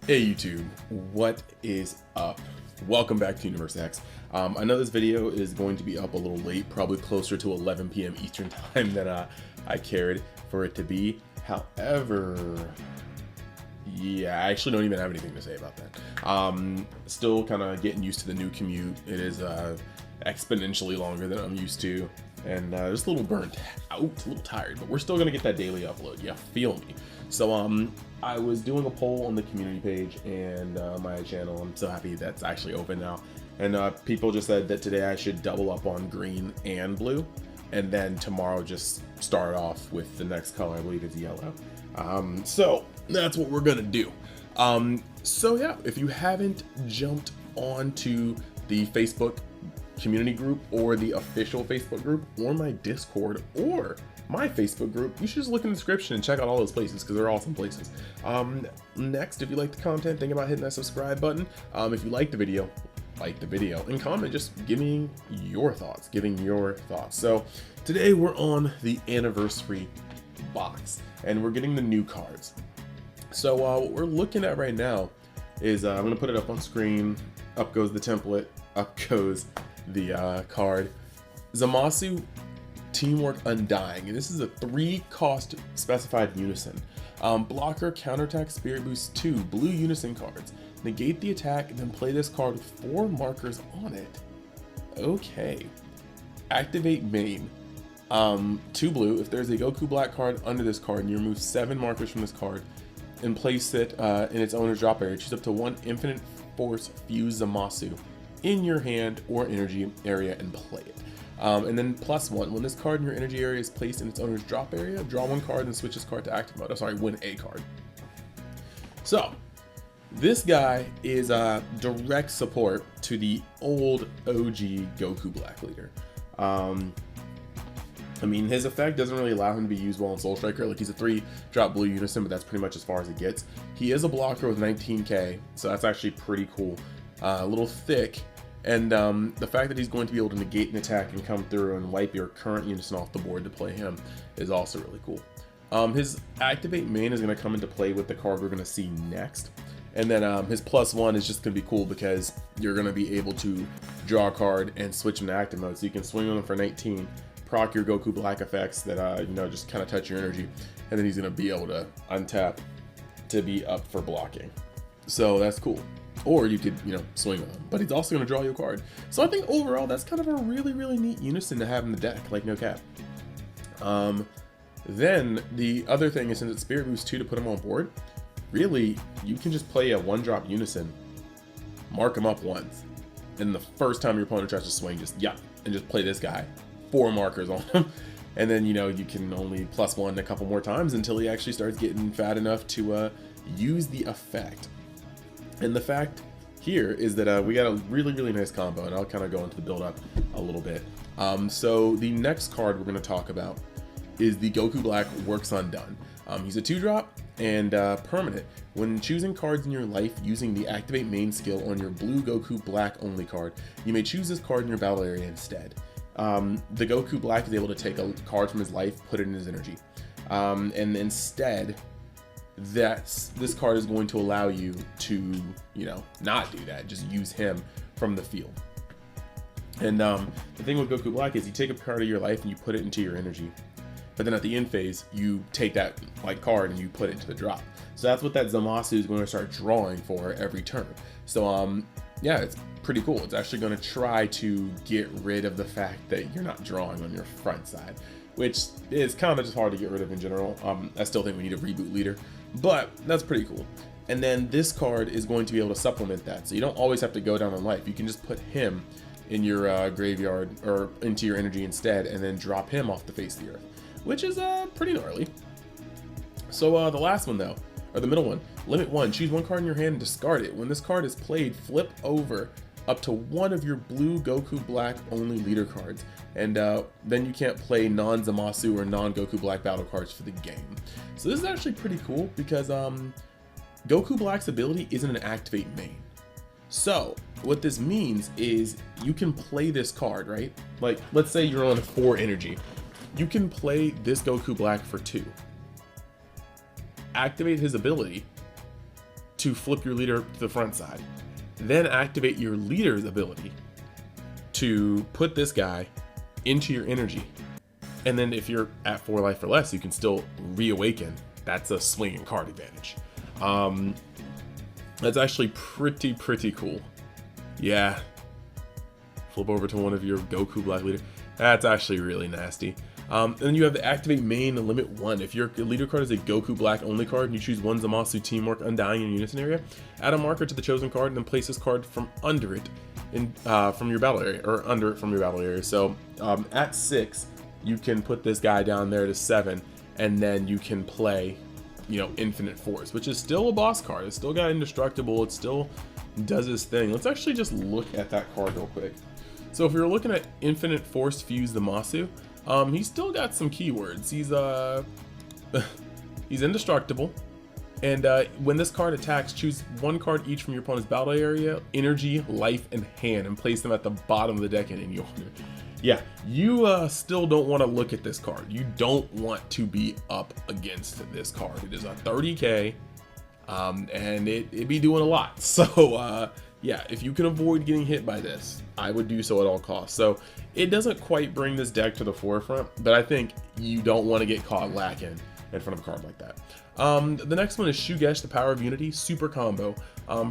Hey YouTube, what is up? Welcome back to 2021's. I know this video is going to be up a little late, probably closer to 11 p.m. Eastern time than I cared for it to be. However, yeah, I actually don't even have anything to say about that. Still kind of getting used to the new commute. It is exponentially longer than I'm used to, and just a little burnt out, a little tired, but we're still gonna get that daily upload. Yeah, feel me. So I was doing a poll on the community page and my channel. I'm so happy that's actually open now. And people just said that today I should double up on green and blue, and then tomorrow just start off with the next color. I believe it's yellow. So that's what we're gonna do. So yeah, if you haven't jumped onto the Facebook community group or the official Facebook group or my Discord or my Facebook group, you should just look in the description and check out all those places because they're awesome places. Next, if you like the content, think about hitting that subscribe button. If you like the video, and comment just giving your thoughts, So today we're on the anniversary box and we're getting the new cards. So what we're looking at right now is I'm gonna put it up on screen. Up goes the template, up goes the card. Zamasu Teamwork Undying, and this is a 3-cost specified unison. Blocker, counterattack, spirit boost 2 blue unison cards. Negate the attack and then play this card with 4 markers on it. Okay. Activate main. 2 blue. If there's a Goku black card under this card and you remove 7 markers from this card and place it in its owner's drop area, choose up to 1 infinite force fuse Zamasu in your hand or energy area and play it. And then +1, when this card in your energy area is placed in its owner's drop area, draw 1 card and switch this card to active mode. Oh, sorry, win a card. So this guy is direct support to the old OG Goku Black leader. I mean, his effect doesn't really allow him to be used well in Soul Striker. Like, he's a 3-drop blue unison, but that's pretty much as far as it gets. He is a blocker with 19k, so that's actually pretty cool. A little thick. And the fact that he's going to be able to negate an attack and come through and wipe your current unison off the board to play him is also really cool. His activate main is going to come into play with the card we're going to see next. And then his +1 is just going to be cool because you're going to be able to draw a card and switch him to active mode. So you can swing on him for 19, proc your Goku Black effects that, just kind of touch your energy. And then he's going to be able to untap to be up for blocking. So that's cool. Or you could, swing on him, but he's also going to draw you a card. So I think overall, that's kind of a really, really neat unison to have in the deck, like no cap. Then the other thing is, since it's Spirit Boost 2 to put him on board, really, you can just play a 1-drop unison, mark him up once, and the first time your opponent tries to swing, just and just play this guy, 4 markers on him. And then, you can only +1 a couple more times until he actually starts getting fat enough to use the effect. And the fact here is that we got a really, really nice combo, and I'll kind of go into the build-up a little bit. So the next card we're going to talk about is the Goku Black Works Undone. He's a 2-drop and permanent. When choosing cards in your life using the Activate Main skill on your blue Goku Black only card, you may choose this card in your battle area instead. The Goku Black is able to take a card from his life, put it in his energy. And instead, this card is going to allow you to, not do that, just use him from the field. And the thing with Goku Black is you take a card of your life and you put it into your energy, but then at the end phase you take that card and you put it into the drop. So that's what that Zamasu is going to start drawing for every turn. So yeah, it's pretty cool. It's actually going to try to get rid of the fact that you're not drawing on your front side, which is kind of just hard to get rid of in general. I still think we need a reboot leader, but that's pretty cool. And then this card is going to be able to supplement that. So you don't always have to go down on life. You can just put him in your graveyard or into your energy instead, and then drop him off the face of the earth, which is pretty gnarly. So the last one though, or the middle one, limit 1, choose 1 card in your hand and discard it. When this card is played, flip over up to 1 of your blue Goku Black only leader cards, and then you can't play non-Zamasu or non-Goku Black battle cards for the game. So this is actually pretty cool because Goku Black's ability isn't an activate main. So what this means is you can play this card, right? Like, let's say you're on 4 energy. You can play this Goku Black for 2. Activate his ability to flip your leader to the front side. Then activate your leader's ability to put this guy into your energy. And then if you're at 4 life or less, you can still reawaken. That's a swinging card advantage. That's actually pretty cool. Yeah. Flip over to one of your Goku Black leader. That's actually really nasty. And then you have the activate main limit 1. If your leader card is a Goku Black only card and you choose one Zamasu Teamwork Undying in Unison area, add a marker to the chosen card and then place this card from under it from your battle area, or under it from your battle area. So at 6, you can put this guy down there to 7, and then you can play, you know, Infinite Force, which is still a boss card. It's still got Indestructible. It still does its thing. Let's actually just look at that card real quick. So if you're looking at Infinite Force Fuse the Masu, he's still got some keywords. He's indestructible, and when this card attacks, choose one card each from your opponent's battle area, energy, life, and hand, and place them at the bottom of the deck in any order. Yeah, you still don't want to look at this card. You don't want to be up against this card. It is a 30k, and it be doing a lot. So yeah, if you can avoid getting hit by this, I would do so at all costs. So it doesn't quite bring this deck to the forefront, but I think you don't want to get caught lacking in front of a card like that. The next one is Shugesh, the Power of Unity, super combo.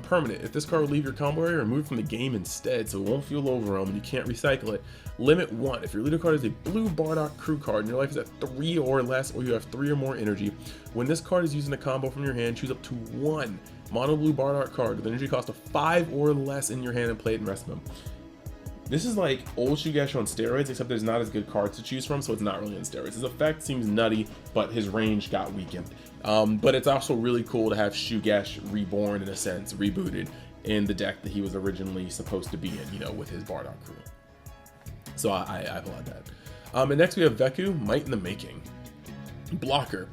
Permanent. If this card will leave your combo area, remove from the game instead, so it won't feel overwhelmed and you can't recycle it. Limit 1. If your leader card is a blue Bardock crew card and your life is at 3 or less, or you have 3 or more energy, when this card is using a combo from your hand, choose up to 1 mono blue Bardock card with an energy cost of 5 or less in your hand and play it in rest mode. This is like old Shugesh on steroids, except there's not as good cards to choose from, so it's not really on steroids. His effect seems nutty, but his range got weakened. But it's also really cool to have Shugesh reborn, in a sense, rebooted in the deck that he was originally supposed to be in, you know, with his Bardock crew. So I applaud that. And next we have Veku, Might in the Making. Blocker.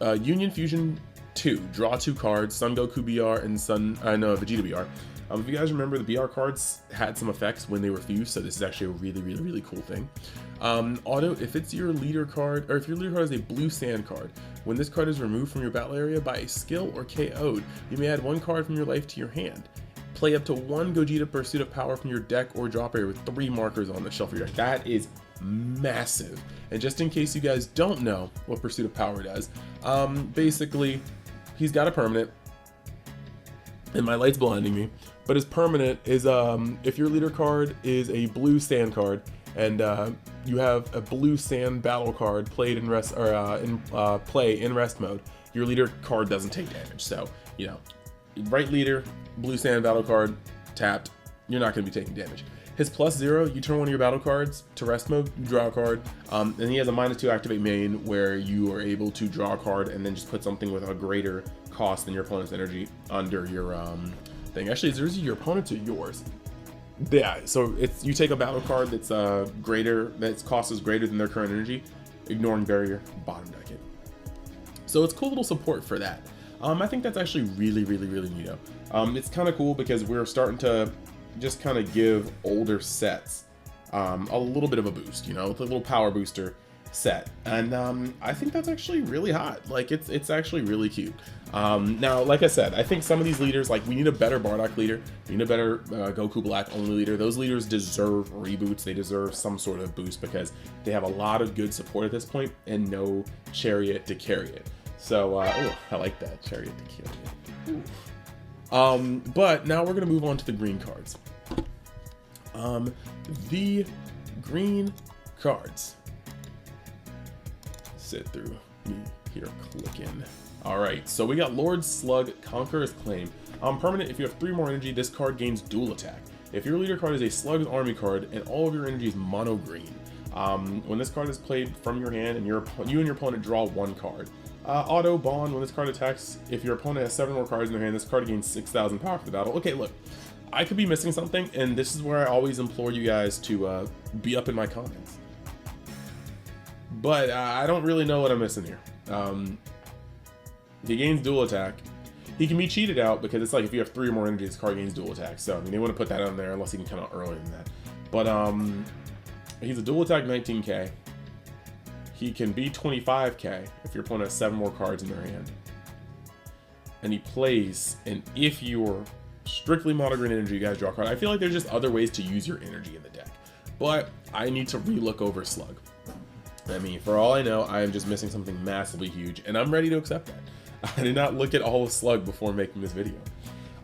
Union Fusion 2. Draw 2 cards, Son Goku BR and Vegeta BR. If you guys remember, the BR cards had some effects when they were fused, so this is actually a really cool thing. Auto, if it's your leader card, or if your leader card is a blue sand card, when this card is removed from your battle area by a skill or KO'd, you may add 1 card from your life to your hand. Play up to 1 Gogeta Pursuit of Power from your deck or drop area with 3 markers on the shelf of your deck. That is massive. And just in case you guys don't know what Pursuit of Power does, basically, he's got a permanent, and my light's blinding me, but his permanent is if your leader card is a blue sand card and you have a blue sand battle card played in rest, or play in rest mode, your leader card doesn't take damage. So, you know, right leader, blue sand battle card, tapped, you're not going to be taking damage. His +0, you turn one of your battle cards to rest mode, you draw a card, and he has a -2 activate main where you are able to draw a card and then just put something with a greater cost than your opponent's energy under your thing. Actually, is yours your opponent's or yours? Yeah, so it's, you take a battle card that's greater, that's cost is greater than their current energy, ignoring barrier, bottom deck it. So it's cool little support for that. I think that's actually really neat. It's kind of cool because we're starting to just kind of give older sets a little bit of a boost, you know, with a little power booster set, and I think that's actually really hot. Like it's actually really cute. Now, like I said, I think some of these leaders, like, we need a better Bardock leader, we need a better Goku Black only leader. Those leaders deserve reboots. They deserve some sort of boost because they have a lot of good support at this point and no Chariot to carry it. So oh, I like that, Chariot to carry it. Ooh. But now we're gonna move on to the green cards. The green cards. Sit through me here clicking. All right, so we got Lord Slug, Conqueror's Claim. Permanent, if you have 3 more energy, this card gains dual attack. If your leader card is a Slug's Army card and all of your energy is mono green, when this card is played from your hand and you and your opponent draw 1 card. Auto Bond, when this card attacks, if your opponent has 7 more cards in their hand, this card gains 6,000 power for the battle. Okay, look, I could be missing something, and this is where I always implore you guys to be up in my comments. But I don't really know what I'm missing here. He gains dual attack. He can be cheated out because it's like if you have 3 or more energy, this card gains dual attack. So I mean, they want to put that on there unless he can come out earlier than that. But he's a dual attack 19k. He can be 25k if your opponent has 7 more cards in their hand. and he plays, and if you're strictly mono green energy, you guys draw a card. I feel like there's just other ways to use your energy in the deck, but I need to relook over Slug. I mean, for all I know, I am just missing something massively huge, and I'm ready to accept that. I did not look at all of Slug before making this video.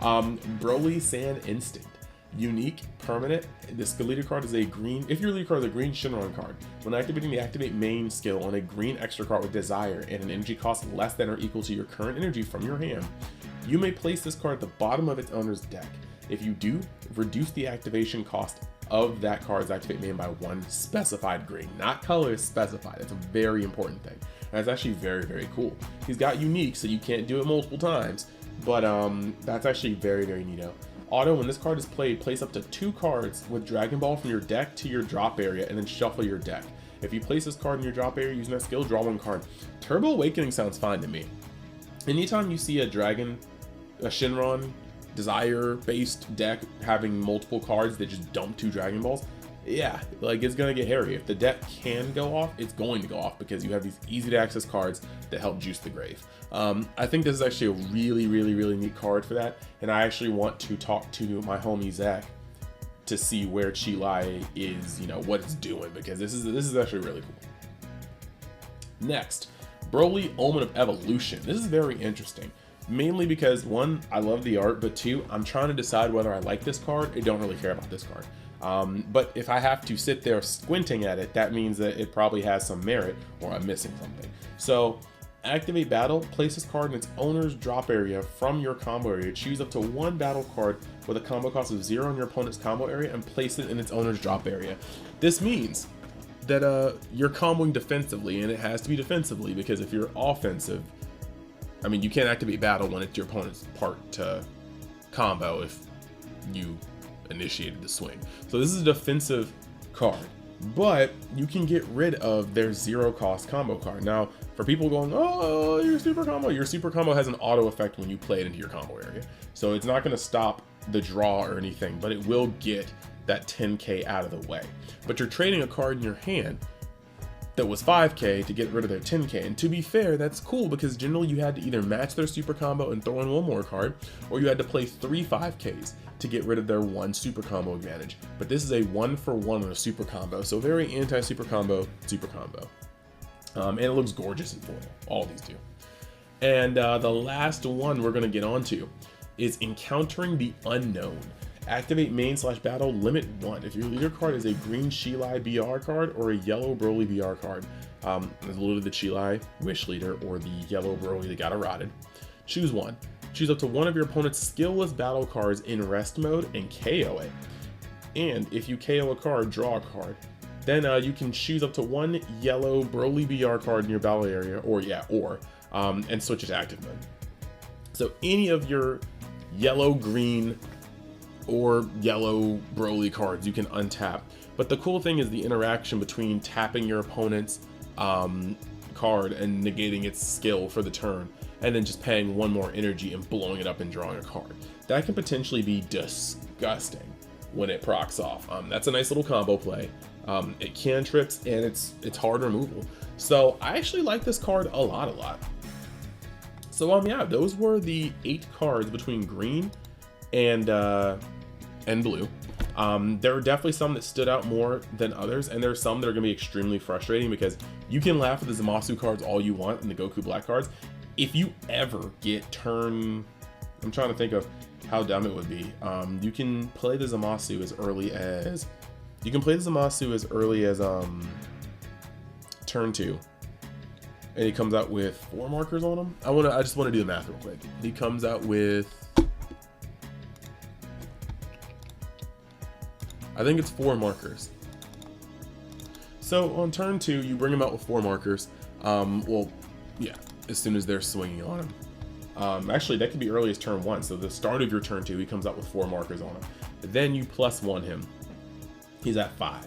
Broly Sand Instinct. Unique, permanent. This leader card is a green. If your leader card is a green Shinron card, when activating the activate main skill on a green extra card with desire and an energy cost less than or equal to your current energy from your hand, you may place this card at the bottom of its owner's deck. If you do, reduce the activation cost of that card's activate main by 1 specified green, not color, specified. That's a very important thing. And that's actually very, very cool. He's got unique, so you can't do it multiple times, but that's actually very, very neato. Auto, when this card is played, place up to 2 cards with Dragon Ball from your deck to your drop area and then shuffle your deck. If you place this card in your drop area using that skill, draw 1 card. Turbo Awakening sounds fine to me. Anytime you see a Shinron desire-based deck having multiple cards that just dump 2 Dragon Balls, yeah, like it's gonna get hairy. If the deck can go off, it's going to go off because you have these easy to access cards that help juice the grave. I think this is actually a really, really, really neat card for that, and I actually want to talk to my homie Zach to see where Cheelai is, you know, what it's doing, because this is actually really cool. Next, Broly Omen of Evolution. This is very interesting, mainly because 1, I love the art, but 2, I'm trying to decide whether I like this card. I don't really care about this card. But if I have to sit there squinting at it, that means that it probably has some merit or I'm missing something. So activate battle, place this card in its owner's drop area from your combo area. Choose up to 1 battle card with a combo cost of 0 in your opponent's combo area and place it in its owner's drop area. This means that you're comboing defensively, and it has to be defensively, because if you're offensive, I mean, you can't activate battle when it's your opponent's part to combo if you initiated the swing. So this is a defensive card, but you can get rid of their 0 cost combo card. Now, for people going, oh, your super combo has an auto effect when you play it into your combo area. So it's not going to stop the draw or anything, but it will get that 10k out of the way. But you're trading a card in your hand that was 5k to get rid of their 10k. And to be fair, that's cool, because generally you had to either match their super combo and throw in 1 more card, or you had to play 3 5ks to get rid of their 1 super combo advantage. But this is a 1-for-1 on a super combo, so very anti-super combo, super combo. And it looks gorgeous in foil. All these do. And the last one we're going to get onto is Encountering the Unknown. Activate main/battle, limit 1. If your leader card is a green Cheelai BR card or a yellow Broly BR card, there's a little of the Cheelai Wish Leader or the yellow Broly that got eroded, choose 1. Choose up to 1 of your opponent's skill-less battle cards in rest mode and KO it. And if you KO a card, draw a card. Then you can choose up to 1 yellow Broly BR card in your battle area, and switch it to active mode. So any of your yellow, green, or yellow Broly cards you can untap. But the cool thing is the interaction between tapping your opponent's card and negating its skill for the turn, and then just paying 1 more energy and blowing it up and drawing a card. That can potentially be disgusting when it procs off. That's a nice little combo play. It cantrips, and it's hard removal. So I actually like this card a lot. So yeah, those were the 8 cards between green and blue. There are definitely some that stood out more than others, and there are some that are going to be extremely frustrating, because you can laugh at the Zamasu cards all you want and the Goku Black cards. If you ever get turn, I'm trying to think of how dumb it would be. You can play the Zamasu as early as turn 2, and he comes out with 4 markers on him. I just want to do the math real quick. He comes out with, I think it's 4 markers. So on turn 2, you bring him out with 4 markers. Well, yeah, as soon as they're swinging on him. Actually, that could be early as turn 1. So the start of your turn 2, he comes out with 4 markers on him. Then you +1 him. He's at 5.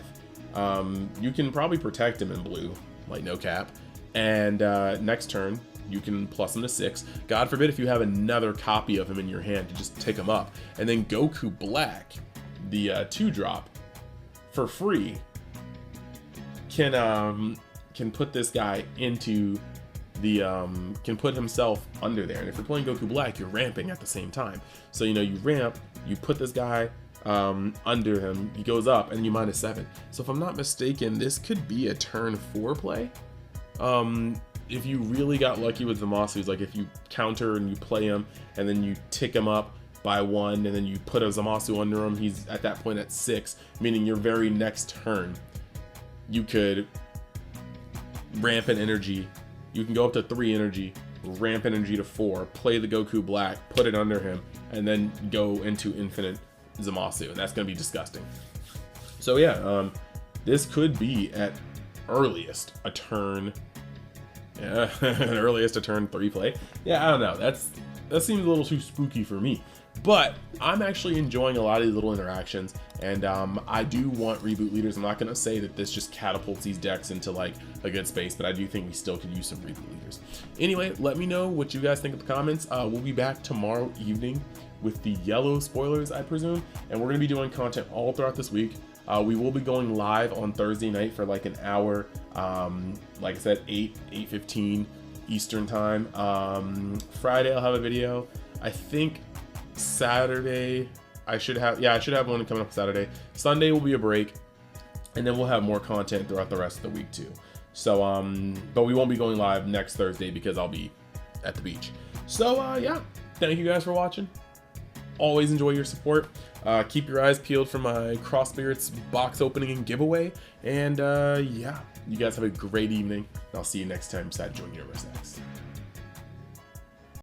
You can probably protect him in blue, like no cap. And next turn, you can plus him to 6. God forbid if you have another copy of him in your hand to just take him up. And then Goku Black, the 2-drop, for free, can put this guy into the can put himself under there. And if you're playing Goku Black, you're ramping at the same time. So you know, you ramp, you put this guy under him, he goes up, and you -7. So if I'm not mistaken, this could be a turn 4 play. If you really got lucky with Zamasu's, like if you counter and you play him and then you tick him up by 1 and then you put a Zamasu under him, he's at that point at 6, meaning your very next turn you could ramp an energy, you can go up to 3 energy, ramp energy to 4, play the Goku Black, put it under him, and then go into infinite Zamasu, and that's going to be disgusting. So yeah, this could be at earliest a turn, earliest a turn 3 play. Yeah, I don't know, that seems a little too spooky for me. But I'm actually enjoying a lot of these little interactions, and I do want reboot leaders. I'm not going to say that this just catapults these decks into like a good space, but I do think we still could use some reboot leaders. Anyway, let me know what you guys think in the comments. We'll be back tomorrow evening with the yellow spoilers, I presume, and we're going to be doing content all throughout this week. We will be going live on Thursday night for like an hour, like I said, 8:15 Eastern time. Friday I'll have a video. I think Saturday I should have one coming up Saturday. Sunday will be a break, and then we'll have more content throughout the rest of the week too. So but we won't be going live next Thursday because I'll be at the beach. So yeah, thank you guys for watching. Always enjoy your support. Keep your eyes peeled for my Cross Spirits box opening and giveaway, and yeah, you guys have a great evening. I'll see you next time inside Join Universe X.